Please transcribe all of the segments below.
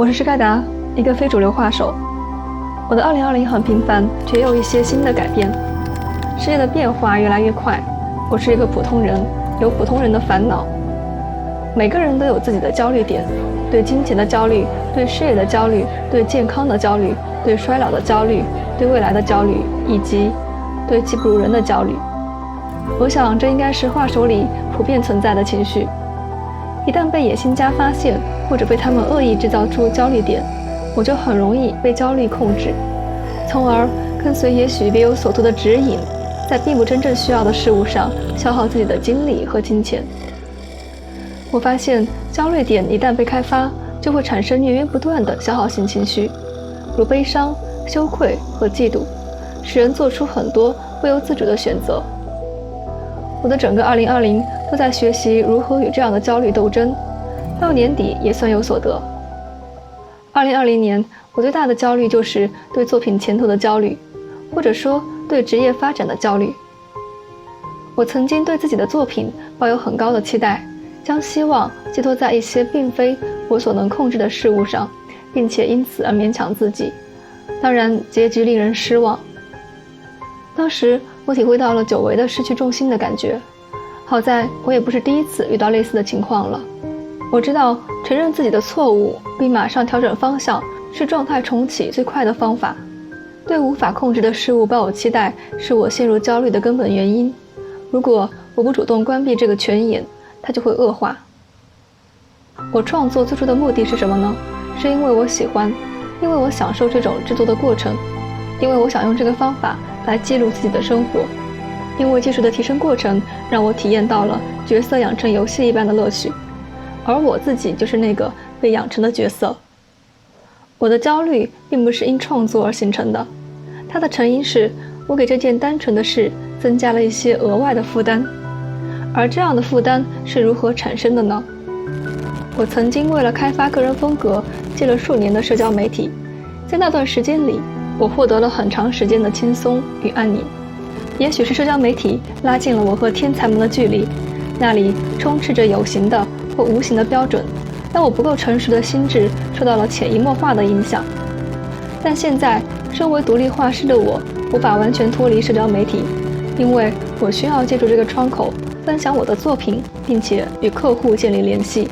我是施盖达，一个非主流画手。我的2020很平凡，却也有一些新的改变。世界的变化越来越快，我是一个普通人，有普通人的烦恼。每个人都有自己的焦虑点，对金钱的焦虑，对事业的焦虑，对健康的焦虑，对衰老的焦虑，对未来的焦虑，以及对技不如人的焦虑。我想这应该是画手里普遍存在的情绪。一旦被野心家发现，或者被他们恶意制造出焦虑点，我就很容易被焦虑控制，从而跟随也许别有所图的指引，在并不真正需要的事物上消耗自己的精力和金钱。我发现焦虑点一旦被开发，就会产生源源不断的消耗性情绪，如悲伤、羞愧和嫉妒，使人做出很多不由自主的选择。我的整个2020都在学习如何与这样的焦虑斗争，到年底也算有所得。2020年，我最大的焦虑就是对作品前途的焦虑，或者说对职业发展的焦虑。我曾经对自己的作品抱有很高的期待，将希望寄托在一些并非我所能控制的事物上，并且因此而勉强自己。当然，结局令人失望。当时我体会到了久违的失去重心的感觉，好在我也不是第一次遇到类似的情况了。我知道承认自己的错误并马上调整方向是状态重启最快的方法。对无法控制的事物抱有期待是我陷入焦虑的根本原因。如果我不主动关闭这个泉眼，它就会恶化。我创作最初的目的是什么呢？是因为我喜欢，因为我享受这种制作的过程，因为我想用这个方法来记录自己的生活，因为技术的提升过程让我体验到了角色养成游戏一般的乐趣，而我自己就是那个被养成的角色。我的焦虑并不是因创作而形成的，它的成因是我给这件单纯的事增加了一些额外的负担。而这样的负担是如何产生的呢？我曾经为了开发个人风格借了数年的社交媒体，在那段时间里，我获得了很长时间的轻松与安宁。也许是社交媒体拉近了我和天才们的距离，那里充斥着有形的或无形的标准，但我不够成熟的心智受到了潜移默化的影响。但现在身为独立画师的我无法完全脱离社交媒体，因为我需要借助这个窗口分享我的作品，并且与客户建立联系。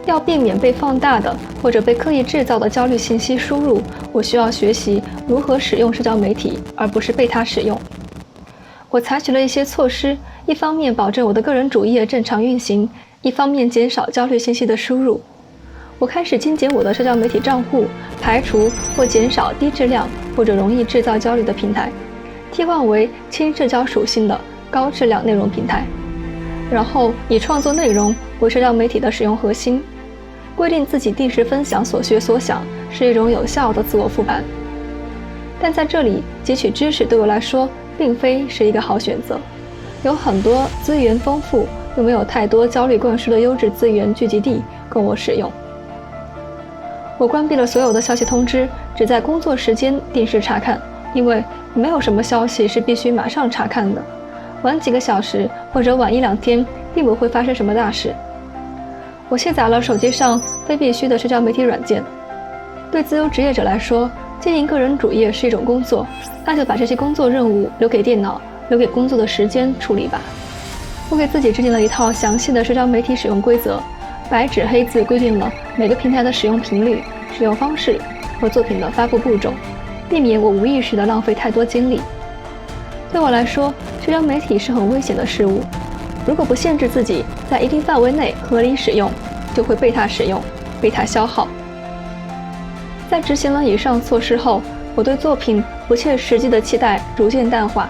要避免被放大的或者被刻意制造的焦虑信息输入，我需要学习如何使用社交媒体，而不是被它使用。我采取了一些措施，一方面保证我的个人主页正常运行，一方面减少焦虑信息的输入。我开始精简我的社交媒体账户，排除或减少低质量或者容易制造焦虑的平台，替换为轻社交属性的高质量内容平台，然后以创作内容为社交媒体的使用核心。规定自己定时分享所学所想是一种有效的自我复盘，但在这里汲取知识对我来说并非是一个好选择。有很多资源丰富又没有太多焦虑灌输的优质资源聚集地供我使用。我关闭了所有的消息通知，只在工作时间定时查看，因为没有什么消息是必须马上查看的，晚几个小时或者晚1-2天并不会发生什么大事。我卸载了手机上非必须的社交媒体软件。对自由职业者来说，经营个人主页是一种工作，那就把这些工作任务留给电脑，留给工作的时间处理吧。我给自己制定了一套详细的社交媒体使用规则，白纸黑字规定了每个平台的使用频率、使用方式和作品的发布步骤，避免我无意识地浪费太多精力。对我来说，社交媒体是很危险的事物，如果不限制自己在一定范围内合理使用，就会被它使用，被它消耗。在执行了以上措施后，我对作品不切实际的期待逐渐淡化。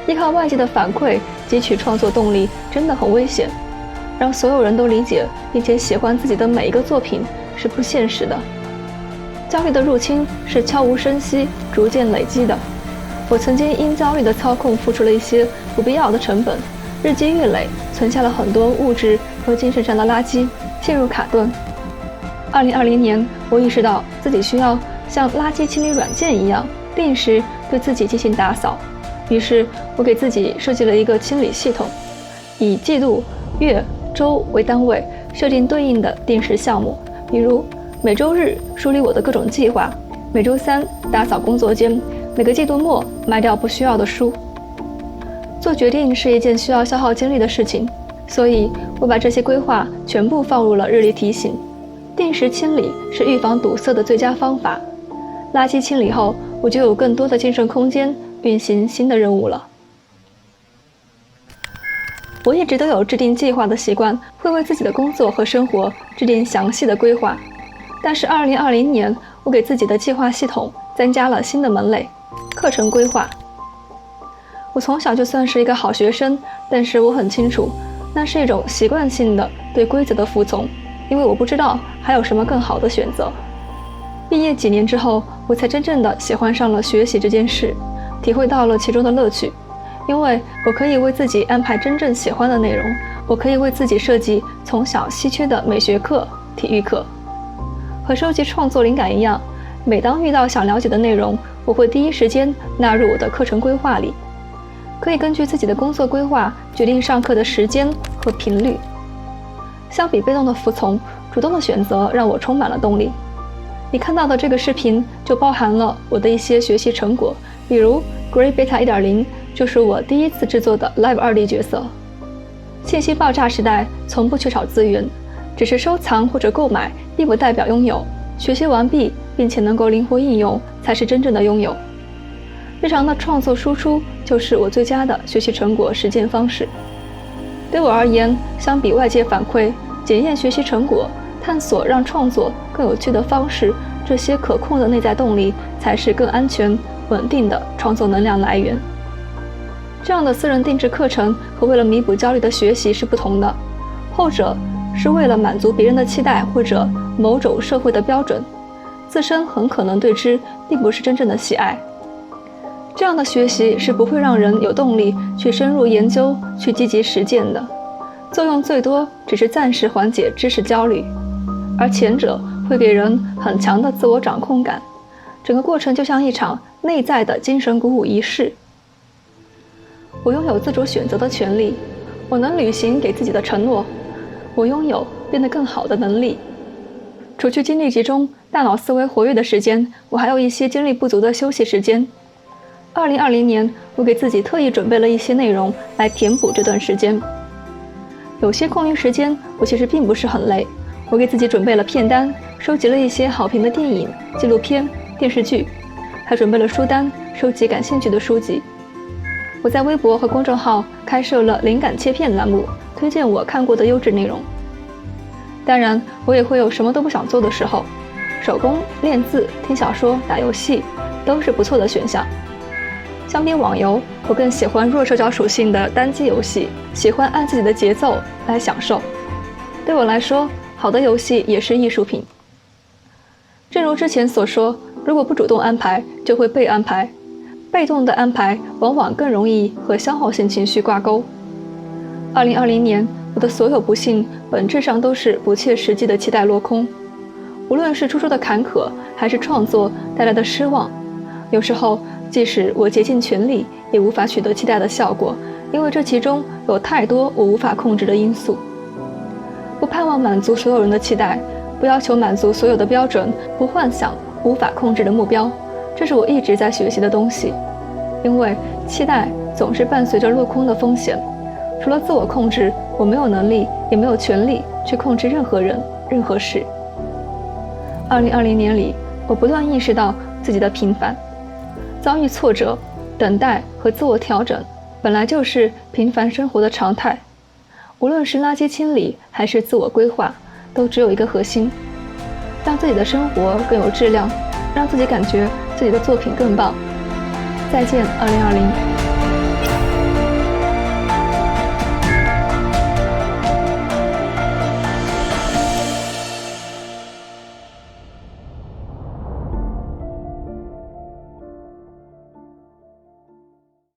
依靠外界的反馈汲取创作动力真的很危险，让所有人都理解并且喜欢自己的每一个作品是不现实的。焦虑的入侵是悄无声息逐渐累积的，我曾经因焦虑的操控付出了一些不必要的成本，日积月累存下了很多物质和精神上的垃圾，陷入卡顿。2020年，我意识到自己需要像垃圾清理软件一样，定时对自己进行打扫。于是我给自己设计了一个清理系统，以季度、月、周为单位，设定对应的定时项目，比如每周日梳理我的各种计划，每周三打扫工作间，每个季度末卖掉不需要的书。做决定是一件需要消耗精力的事情，所以我把这些规划全部放入了日历提醒。定时清理是预防堵塞的最佳方法。垃圾清理后，我就有更多的精神空间运行新的任务了。我一直都有制定计划的习惯，会为自己的工作和生活制定详细的规划。但是2020年，我给自己的计划系统增加了新的门类——课程规划。我从小就算是一个好学生，但是我很清楚，那是一种习惯性的对规则的服从，因为我不知道还有什么更好的选择。毕业几年之后，我才真正的喜欢上了学习这件事，体会到了其中的乐趣。因为我可以为自己安排真正喜欢的内容，我可以为自己设计从小稀缺的美学课、体育课。和收集创作灵感一样，每当遇到想了解的内容，我会第一时间纳入我的课程规划里。可以根据自己的工作规划决定上课的时间和频率。相比被动的服从，主动的选择让我充满了动力。你看到的这个视频就包含了我的一些学习成果，比如 Great Beta 1.0就是我第一次制作的 Live 2D 角色。信息爆炸时代从不缺少资源，只是收藏或者购买并不代表拥有，学习完毕并且能够灵活应用才是真正的拥有。日常的创作输出就是我最佳的学习成果实践方式。对我而言，相比外界反馈、检验学习成果、探索让创作更有趣的方式，这些可控的内在动力才是更安全、稳定的创作能量来源。这样的私人定制课程和为了弥补焦虑的学习是不同的，后者是为了满足别人的期待或者某种社会的标准，自身很可能对之并不是真正的喜爱。这样的学习是不会让人有动力去深入研究、去积极实践的，作用最多只是暂时缓解知识焦虑，而前者会给人很强的自我掌控感，整个过程就像一场内在的精神鼓舞仪式。我拥有自主选择的权利，我能履行给自己的承诺，我拥有变得更好的能力。除去精力集中、大脑思维活跃的时间，我还有一些精力不足的休息时间。2020年，我给自己特意准备了一些内容来填补这段时间。有些空余时间，我其实并不是很累，我给自己准备了片单，收集了一些好评的电影、纪录片、电视剧，还准备了书单，收集感兴趣的书籍。我在微博和公众号开设了灵感切片栏目，推荐我看过的优质内容。当然，我也会有什么都不想做的时候，手工、练字、听小说、打游戏都是不错的选项。相比网游，我更喜欢弱社交属性的单机游戏，喜欢按自己的节奏来享受。对我来说，好的游戏也是艺术品。正如之前所说，如果不主动安排，就会被安排。被动的安排往往更容易和消耗性情绪挂钩。2020年，我的所有不幸本质上都是不切实际的期待落空，无论是初初的坎坷，还是创作带来的失望。有时候，即使我竭尽全力，也无法取得期待的效果，因为这其中有太多我无法控制的因素。不盼望满足所有人的期待，不要求满足所有的标准，不幻想无法控制的目标，这是我一直在学习的东西。因为期待总是伴随着落空的风险，除了自我控制，我没有能力，也没有权利去控制任何人、任何事。2020年里，我不断意识到自己的平凡，遭遇挫折、等待和自我调整，本来就是平凡生活的常态。无论是垃圾清理还是自我规划，都只有一个核心：让自己的生活更有质量，让自己感觉自己的作品更棒。再见，2020。